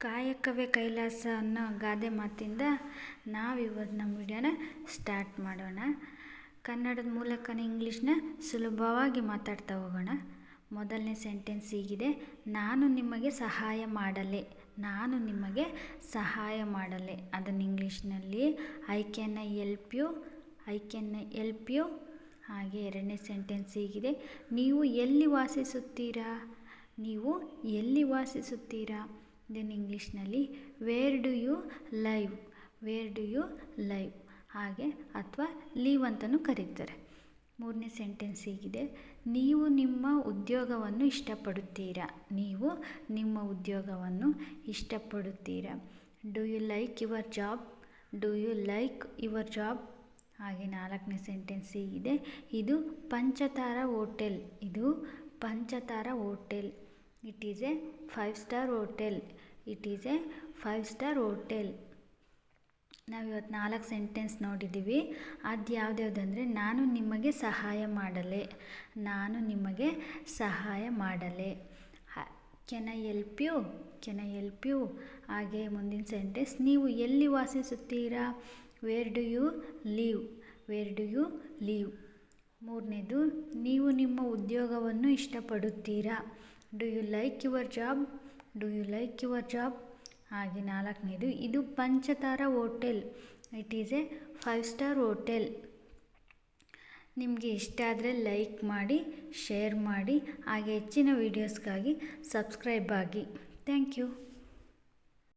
ಕಾಯಕವೇ ಕೈಲಾಸ ಅನ್ನೋ ಗಾದೆ ಮಾತಿಂದ ನಾವಿವತ್ತು ನಮ್ಮ ವಿಡಿಯೋನ ಸ್ಟಾರ್ಟ್ ಮಾಡೋಣ. ಕನ್ನಡದ ಮೂಲಕನೇ ಇಂಗ್ಲೀಷ್ನ ಸುಲಭವಾಗಿ ಮಾತಾಡ್ತಾ ಹೋಗೋಣ. ಮೊದಲನೇ ಸೆಂಟೆನ್ಸ್ ಹೀಗಿದೆ: ನಾನು ನಿಮಗೆ ಸಹಾಯ ಮಾಡಲೆ. ನಾನು ನಿಮಗೆ ಸಹಾಯ ಮಾಡಲೆ. ಅದನ್ನು ಇಂಗ್ಲೀಷ್ನಲ್ಲಿ I can help you. I can help you. ಹಾಗೆ ಎರಡನೇ ಸೆಂಟೆನ್ಸ್ ಹೀಗಿದೆ: ನೀವು ಎಲ್ಲಿ ವಾಸಿಸುತ್ತೀರಾ. ನೀವು ಎಲ್ಲಿ ವಾಸಿಸುತ್ತೀರಾ. ಇದನ್ನು ಇಂಗ್ಲೀಷ್ನಲ್ಲಿ where do you live. Where do you live. ಹಾಗೆ ಅಥವಾ ಲೀವ್ ಅಂತಲೂ ಕರೀತಾರೆ. ಮೂರನೇ ಸೆಂಟೆನ್ಸ್ ಹೀಗಿದೆ: ನೀವು ನಿಮ್ಮ ಉದ್ಯೋಗವನ್ನು ಇಷ್ಟಪಡುತ್ತೀರಾ. ನೀವು ನಿಮ್ಮ ಉದ್ಯೋಗವನ್ನು ಇಷ್ಟಪಡುತ್ತೀರಾ. Do you like your job. Do you like your job. ಹಾಗೆ ನಾಲ್ಕನೇ ಸೆಂಟೆನ್ಸ್ ಹೀಗಿದೆ: ಇದು ಪಂಚತಾರ ಹೋಟೆಲ್. ಇದು ಪಂಚತಾರ hotel. It is a 5 star hotel. It is a 5 star hotel. ನಾವಿವತ್ತು 4 ಸೆಂಟೆನ್ಸ್ ನೋಡಿದ್ದೀವಿ. ಅದು ಯಾವುದ್ಯಾವುದಂದರೆ: ನಾನು ನಿಮಗೆ ಸಹಾಯ ಮಾಡಲೆ. ನಾನು ನಿಮಗೆ ಸಹಾಯ ಮಾಡಲೆ. Can I help you. Can I help you. ಹಾಗೆ ಮುಂದಿನ ಸೆಂಟೆನ್ಸ್: ನೀವು ಎಲ್ಲಿ ವಾಸಿಸುತ್ತೀರಾ. Where do you live. Where do you live. ಮೂರನೇದು: ನೀವು ನಿಮ್ಮ ಉದ್ಯೋಗವನ್ನು ಇಷ್ಟಪಡುತ್ತೀರಾ. Do you like your job. Do you like your job. ಹಾಗೆ ನಾಲ್ಕನೇದು: ಇದು ಪಂಚತಾರ hotel. It is a 5 star hotel. ನಿಮಗೆ ಇಷ್ಟ ಆದರೆ ಲೈಕ್ ಮಾಡಿ, ಶೇರ್ ಮಾಡಿ, ಹಾಗೆ ಹೆಚ್ಚಿನ ವೀಡಿಯೋಸ್ಗಾಗಿ ಸಬ್ಸ್ಕ್ರೈಬ್ ಆಗಿ. Thank you.